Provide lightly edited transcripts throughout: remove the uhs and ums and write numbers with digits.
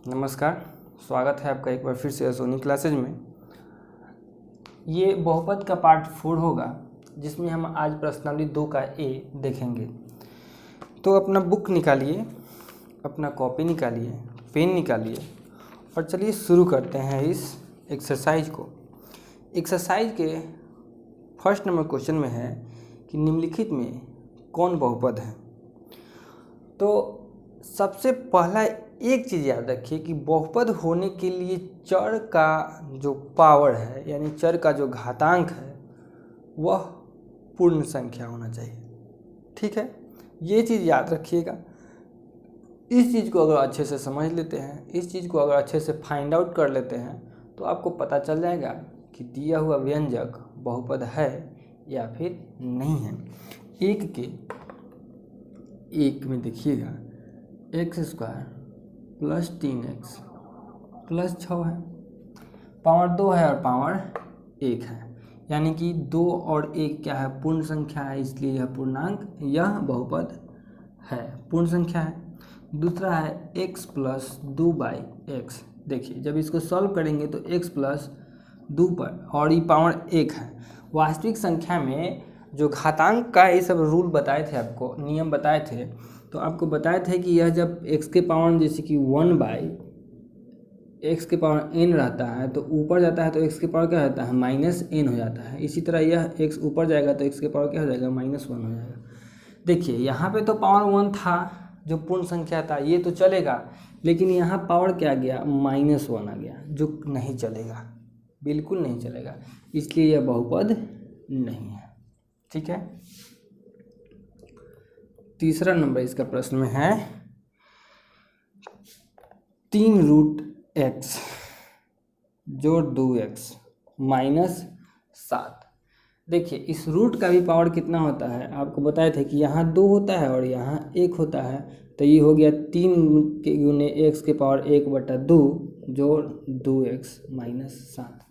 नमस्कार, स्वागत है आपका एक बार फिर से सोनी क्लासेज में। ये बहुपद का पार्ट 4 होगा जिसमें हम आज प्रश्नावली 2 का ए देखेंगे। तो अपना बुक निकालिए, अपना कॉपी निकालिए, पेन निकालिए और चलिए शुरू करते हैं इस एक्सरसाइज को। एक्सरसाइज के फर्स्ट नंबर क्वेश्चन में है कि निम्नलिखित में कौन बहुपद है। तो सबसे पहला एक चीज़ याद रखिए कि बहुपद होने के लिए चर का जो पावर है यानी चर का जो घातांक है वह पूर्ण संख्या होना चाहिए। ठीक है, ये चीज़ याद रखिएगा। इस चीज़ को अगर अच्छे से समझ लेते हैं, इस चीज़ को अगर अच्छे से फाइंड आउट कर लेते हैं तो आपको पता चल जाएगा कि दिया हुआ व्यंजक बहुपद है या फिर नहीं है। एक में देखिएगा x² + 3x + 6 है, पावर 2 है और पावर 1 है, यानी कि 2 और 1 क्या है, पूर्ण संख्या है, इसलिए यह पूर्णांक, यह बहुपद है, पूर्ण संख्या है। दूसरा है x + 2/x। देखिए जब इसको सॉल्व करेंगे तो x + 2 पर और ये पावर 1 है। वास्तविक संख्या में जो घातांक का ये सब रूल बताए थे, आपको नियम बताए थे, तो आपको बताए थे कि यह जब x के पावर जैसे कि 1/x के पावर n रहता है तो ऊपर जाता है तो x के पावर क्या रहता है, -n हो जाता है। इसी तरह यह x ऊपर जाएगा तो x के पावर क्या हो जाएगा, -1 हो जाएगा। देखिए यहाँ पे तो पावर 1 था जो पूर्ण संख्या था, ये तो चलेगा, लेकिन यहाँ पावर क्या गया, -1 आ गया, जो नहीं चलेगा, बिल्कुल नहीं चलेगा, इसलिए यह बहुपद नहीं है। ठीक है, तीसरा नंबर इसका प्रश्न में है 3√x जोड़ 2x -7। देखिए इस रूट का भी पावर कितना होता है, आपको बताए थे कि यहाँ 2 होता है और यहाँ 1 होता है, तो ये हो गया 3 के गुने x के पावर 1/2 जोड़ 2x -7।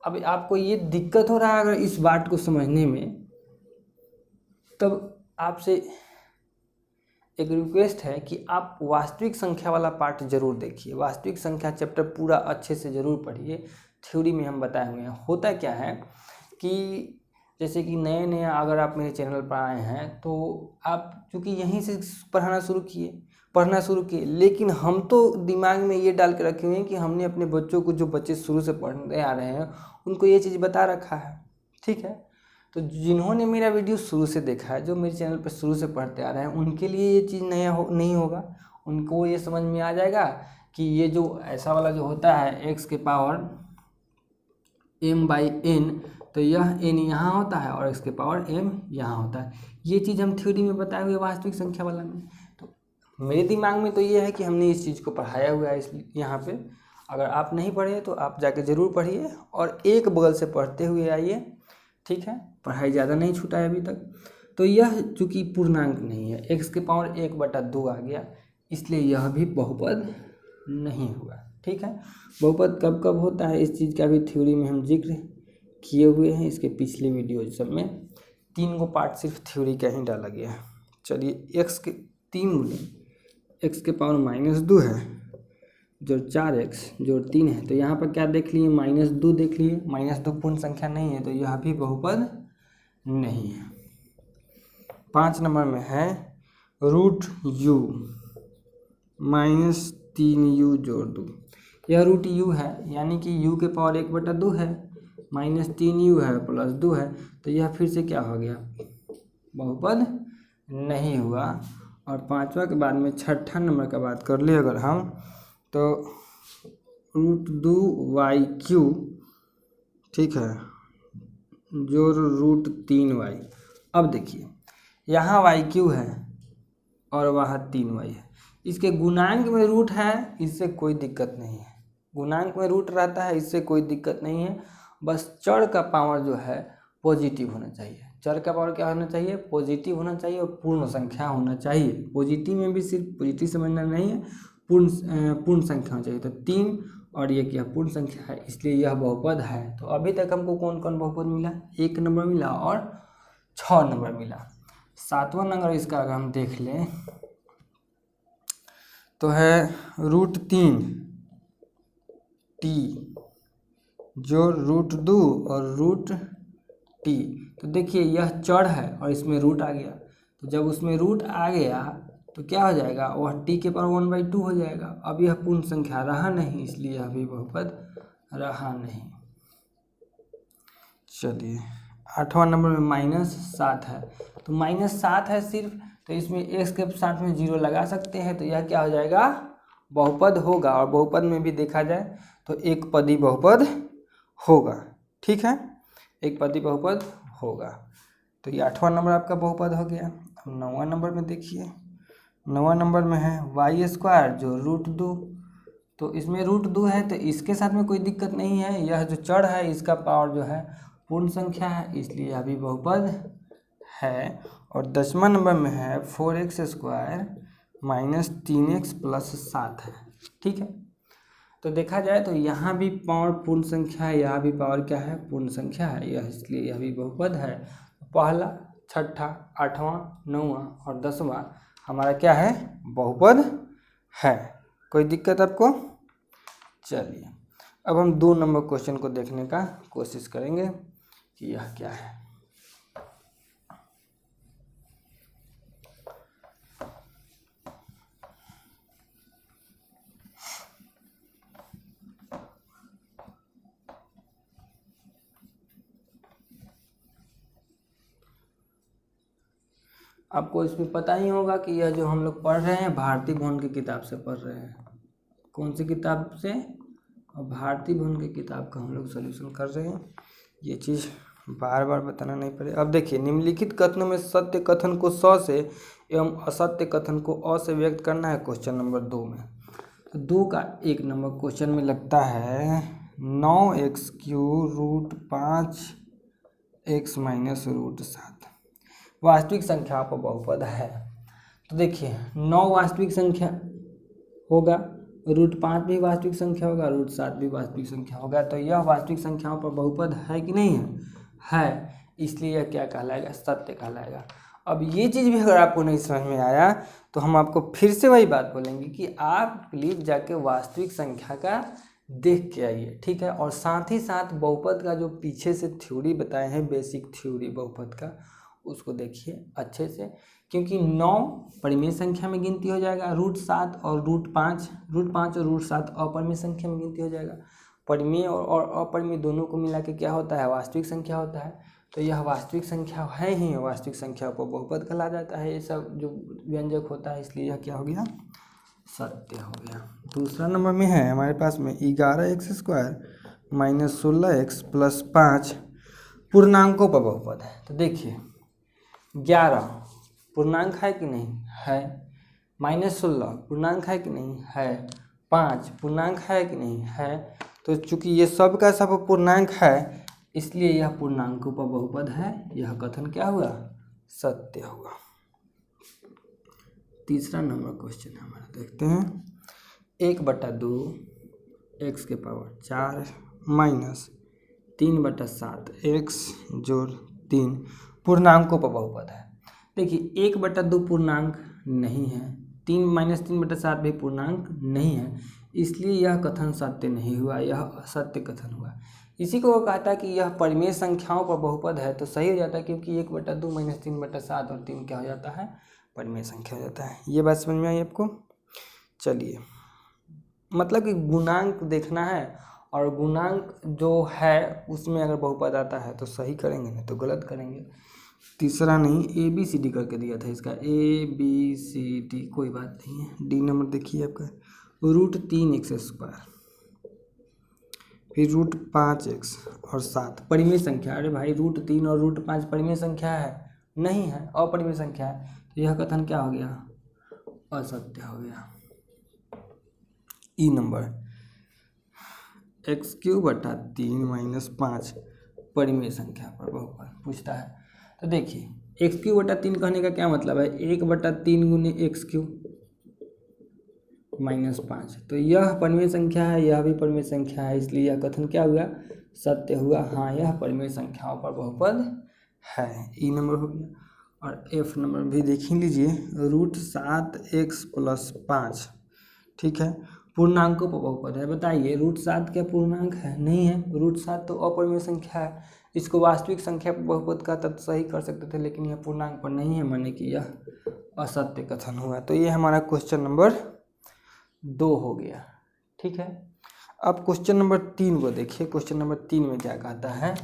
अब आपको ये दिक्कत हो रहा है अगर इस बात को समझने में, तब आपसे एक रिक्वेस्ट है कि आप वास्तविक संख्या वाला पार्ट जरूर देखिए। वास्तविक संख्या चैप्टर पूरा अच्छे से ज़रूर पढ़िए। थ्योरी में हम बताए हुए हैं। होता क्या है कि जैसे कि नए अगर आप मेरे चैनल पर आए हैं तो आप चूँकि यहीं से पढ़ना शुरू किए, लेकिन हम तो दिमाग में ये डाल के रखे हुए हैं कि हमने अपने बच्चों को, जो बच्चे शुरू से पढ़ने आ रहे हैं, उनको ये चीज़ बता रखा है। ठीक है, तो जिन्होंने मेरा वीडियो शुरू से देखा है, जो मेरे चैनल पर शुरू से पढ़ते आ रहे हैं, उनके लिए ये चीज़ नहीं होगा। उनको ये समझ में आ जाएगा कि ये जो ऐसा वाला जो होता है x के पावर m/n, तो यह n यहाँ होता है और x के पावर m यहाँ होता है। ये चीज़ हम थ्योरी में बताए हुए वास्तविक संख्या वाला में। तो मेरे दिमाग में तो ये है कि हमने इस चीज़ को पढ़ाया हुआ है इसलिए यहाँ पे। अगर आप नहीं पढ़े तो आप जाके ज़रूर पढ़िए और एक बगल से पढ़ते हुए आइए। ठीक है, पढ़ाई ज़्यादा नहीं छूटा है अभी तक। तो यह चूँकि पूर्णांक नहीं है, x के पावर 1/2 आ गया, इसलिए यह भी बहुपद नहीं हुआ। ठीक है, बहुपद कब कब होता है इस चीज़ का भी थ्योरी में हम जिक्र किए हुए हैं। इसके पिछले वीडियो सब में 3 को पार्ट सिर्फ थ्योरी का ही डाला गया है। चलिए x के 3 गुने x के पावर -2 है जो 4x जोड़ 3 है, तो यहाँ पर क्या देख लिए, -2 देख लिए। -2 पूर्ण संख्या नहीं है, तो यह भी बहुपद नहीं है। 5 नंबर में है √u -3u जोड़ 2। यह √u है, यानी कि u के पावर 1/2 है, -3u है प्लस 2 है, तो यह फिर से क्या हो गया, बहुपद नहीं हुआ। और 5वां के बाद में 6ठा नंबर का बात कर ले अगर हम, तो √2yq, ठीक है, जोड़ √3y। अब देखिए यहाँ yq है और वहाँ 3y है, इसके गुणांक में रूट है, इससे कोई दिक्कत नहीं है। गुणांक में रूट रहता है, इससे कोई दिक्कत नहीं है। बस चर का पावर जो है पॉजिटिव होना चाहिए। चर का पावर क्या होना चाहिए, पॉजिटिव होना चाहिए और पूर्ण संख्या होना चाहिए। पॉजिटिव में भी सिर्फ पॉजिटिव समझना नहीं है, पूर्ण संख्या होनी चाहिए। तो 3 और ये क्या पूर्ण संख्या है, इसलिए यह बहुपद है। तो अभी तक हमको कौन कौन बहुपद मिला, 1 नंबर मिला और 6 नंबर मिला। 7वां नंबर इसका अगर हम देख लें तो है √3 टी जो √2 और √t। तो देखिए यह चर है और इसमें रूट आ गया, तो जब उसमें रूट आ गया तो क्या हो जाएगा, वह t के पावर 1/2 हो जाएगा। अब यह पूर्ण संख्या रहा नहीं, इसलिए यह भी बहुपद रहा नहीं। चलिए 8वां नंबर में -7 है, तो -7 है सिर्फ, तो इसमें x के साथ में 0 लगा सकते हैं, तो यह क्या हो जाएगा, बहुपद होगा। और बहुपद में भी देखा जाए तो एक पदी बहुपद होगा। ठीक है, एक पदी बहुपद होगा। तो ये 8वां नंबर आपका बहुपद हो गया। अब 9वां नंबर में देखिए, 9वां नंबर में है y² जो √2। तो इसमें √2 है, तो इसके साथ में कोई दिक्कत नहीं है। यह जो चर है इसका पावर जो है पूर्ण संख्या है, इसलिए यह भी बहुपद है। और 10वां नंबर में है 4x² - 3x + 7 है। ठीक है, तो देखा जाए तो यहाँ भी पावर पूर्ण संख्या है, यहाँ भी पावर क्या है, पूर्ण संख्या है, यह इसलिए यह भी बहुपद है। पहला, छठा, 8वां, 9वां और 10वां हमारा क्या है, बहुपद है। कोई दिक्कत आपको? चलिए अब हम 2 नंबर क्वेश्चन को देखने का कोशिश करेंगे कि यह क्या है। आपको इसमें पता ही होगा कि यह जो हम लोग पढ़ रहे हैं भारती भवन की किताब से पढ़ रहे हैं। कौन सी किताब से? और भारती भवन की किताब का हम लोग सॉल्यूशन कर रहे हैं। ये चीज़ बार बार बताना नहीं पड़े। अब देखिए, निम्नलिखित कथनों में सत्य कथन को स से एवं असत्य कथन को अ से व्यक्त करना है क्वेश्चन नंबर 2 में। तो 2 का 1 नंबर क्वेश्चन में लगता है 9x³ √5x - √7 वास्तविक संख्या पर बहुपद है। तो देखिए 9 वास्तविक संख्या होगा, √5 भी वास्तविक संख्या होगा, √7 भी वास्तविक संख्या होगा। तो यह वास्तविक संख्याओं पर बहुपद है कि नहीं है? है, इसलिए यह क्या कहलाएगा, सत्य कहलाएगा। अब ये चीज़ भी अगर आपको नहीं समझ में आया तो हम आपको फिर से वही बात बोलेंगे कि आप प्लीज़ जाके वास्तविक संख्या का देख के आइए। ठीक है, और साथ ही साथ बहुपद का जो पीछे से थ्योरी बताए हैं, बेसिक थ्योरी बहुपद का, उसको देखिए अच्छे से, क्योंकि 9 परिमेय संख्या में गिनती हो जाएगा, √7 और √5 और √7 अपरिमेय संख्या में गिनती हो जाएगा। परिमेय और अपरिमेय दोनों को मिला के क्या होता है, वास्तविक संख्या होता है। तो यह वास्तविक संख्या है ही, वास्तविक संख्या को बहुपद कहा जाता है। ये सब जो व्यंजक होता है, इसलिए यह क्या हो गया, सत्य हो गया। दूसरा नंबर में है हमारे पास में 11x² - 16x + 5 पूर्णांकों पर बहुपद है। तो देखिए 11 पूर्णांक है कि नहीं है, -16 पूर्णांक है कि नहीं है, 5 पूर्णांक है कि नहीं है। तो चूंकि ये सब का सब पूर्णांक है, इसलिए यह पूर्णांकों पर बहुपद है। यह कथन क्या हुआ, सत्य हुआ। तीसरा नंबर क्वेश्चन हमारा देखते हैं, 1/2 x के पावर 4 - 3/7 x + 3 पूर्णांकों पर बहुपद है। देखिए 1/2 पूर्णांक नहीं है, 3 - 3/7 भी पूर्णांक नहीं है, इसलिए यह कथन सत्य नहीं हुआ, यह असत्य कथन हुआ। इसी को वो कहता है कि यह परिमेय संख्याओं पर बहुपद है, तो सही हो जाता है, क्योंकि 1/2 - 3/7 और 3 क्या हो जाता है, परिमेय संख्या हो जाता है। ये बात समझ में आई आपको? चलिए, मतलब कि गुणांक देखना है, और गुणांक जो है उसमें अगर बहुपद आता है तो सही करेंगे, नहीं तो गलत करेंगे। तीसरा नहीं, ABCD करके दिया था इसका, ABCD, कोई बात नहीं है। डी नंबर देखिए आपका √3x², फिर √5x और 7 परिमेय संख्या। अरे भाई √3 और √5 परिमेय संख्या है? नहीं है, अपरिमेय संख्या है। तो यह कथन क्या हो गया, असत्य हो गया। ई नंबर x³ - 5 परिमेय संख्या पर बहुपद पूछता है। तो देखिए x³ कहने का क्या मतलब है, 1/3 × x³ - 5। तो यह परिमेय संख्या है, यह भी परिमेय संख्या है, इसलिए यह कथन क्या हुआ, सत्य हुआ। हाँ, यह परिमेय संख्याओं पर बहुपद है। ई नंबर हो गया। और F नंबर भी देख ही लीजिए, √7x + 5 ठीक है। पूर्णांकों पर बहुपद है, बताइए √7 क्या पूर्णांक है? नहीं है, √7 तो अपरिमेय संख्या है। इसको वास्तविक संख्या पर बहुपद का तब सही कर सकते थे, लेकिन यह पूर्णांक पर नहीं है, माने कि यह असत्य कथन हुआ। तो ये हमारा क्वेश्चन नंबर 2 हो गया। ठीक है, अब क्वेश्चन नंबर 3 को देखिए। क्वेश्चन नंबर 3 में क्या कहता है?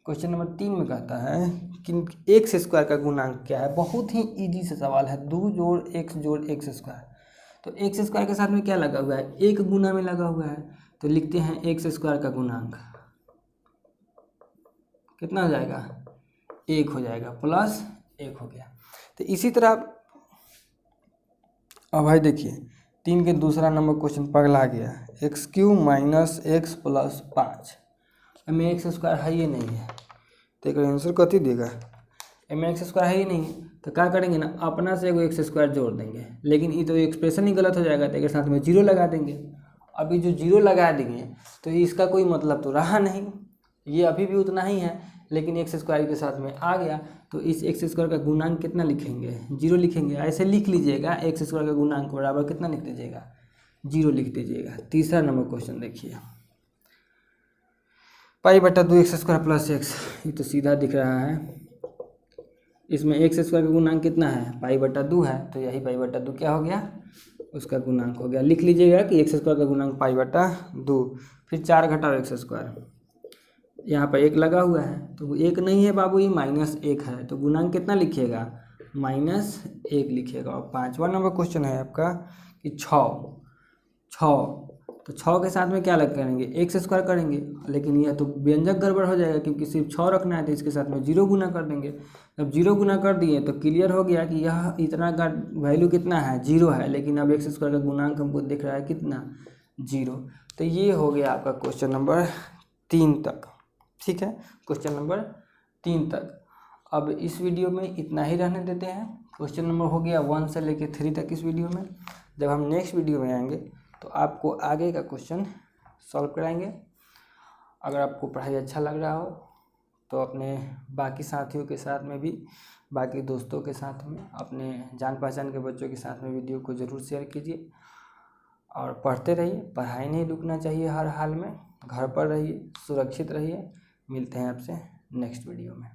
क्वेश्चन नंबर 3 में कहता है कि x स्क्वायर का गुणांक क्या है। बहुत ही इजी से सवाल है, 2 जोड़ x जोड़ x स्क्वायर। तो x स्क्वायर के साथ में क्या लगा हुआ है? एक गुना में लगा हुआ है, तो लिखते हैं x स्क्वायर का गुणांक कितना हो जाएगा? 1 हो जाएगा, प्लस 1 हो गया। तो इसी तरह अब भाई देखिए 3 के दूसरा नंबर क्वेश्चन पगला गया, x³ माइनस x प्लस 5। में एक्स स्क्वायर है ये नहीं है, तो एक आंसर कथी देगा? में एक्स स्क्वायर है ही नहीं है, तो क्या करेंगे ना, अपना से एगो एक्स स्क्वायर जोड़ देंगे। लेकिन ये तो एक्सप्रेशन ही गलत हो जाएगा, तो एक साथ में 0 लगा देंगे। अभी जो 0 लगा देंगे तो इसका कोई मतलब तो रहा नहीं, ये अभी भी उतना ही है, लेकिन एक्स स्क्वायर के साथ में आ गया। तो इस एक्स स्क्वायर का गुणांक कितना लिखेंगे? 0 लिखेंगे। ऐसे लिख लीजिएगा, एक्स स्क्वायर का गुणांक बराबर कितना लिख दीजिएगा? 0 लिख दीजिएगा। तीसरा नंबर क्वेश्चन देखिए, π/2x² प्लस x, ये तो सीधा दिख रहा है। इसमें एक्स स्क्वायर का गुणांक कितना है? π/2 है, तो यही π/2 क्या हो गया? उसका गुणांक हो गया। लिख लीजिएगा कि एक्स स्क्वायर का गुणांक π/2। फिर 4 घटाओ x स्क्वायर, यहाँ पर 1 लगा हुआ है, तो 1 नहीं है बाबू, ये -1 है, तो गुणांक कितना लिखिएगा? -1 लिखिएगा। और 5वां नंबर क्वेश्चन है आपका कि 6 तो 6 के साथ में क्या लग करेंगे? एक्स स्क्वायर करेंगे, लेकिन यह तो व्यंजक गड़बड़ हो जाएगा, क्योंकि सिर्फ 6 रखना है, तो इसके साथ में 0 गुना कर देंगे। जब 0 गुना कर दिए तो क्लियर हो गया कि यह इतना का वैल्यू कितना है? 0 है, लेकिन अब एक्स स्क्वायर का गुणांक हमको दिख रहा है कितना? 0। तो ये हो गया आपका क्वेश्चन नंबर 3 तक। ठीक है, क्वेश्चन नंबर 3 तक। अब इस वीडियो में इतना ही रहने देते हैं। क्वेश्चन नंबर हो गया 1 से लेकर 3 तक इस वीडियो में। जब हम नेक्स्ट वीडियो में आएंगे तो आपको आगे का क्वेश्चन सॉल्व कराएंगे। अगर आपको पढ़ाई अच्छा लग रहा हो तो अपने बाकी साथियों के साथ में भी, बाकी दोस्तों के साथ में, अपने जान पहचान के बच्चों के साथ में वीडियो को ज़रूर शेयर कीजिए। और पढ़ते रहिए, पढ़ाई नहीं रुकना चाहिए हर हाल में। घर पर रहिए, सुरक्षित रहिए। मिलते हैं आपसे नेक्स्ट वीडियो में।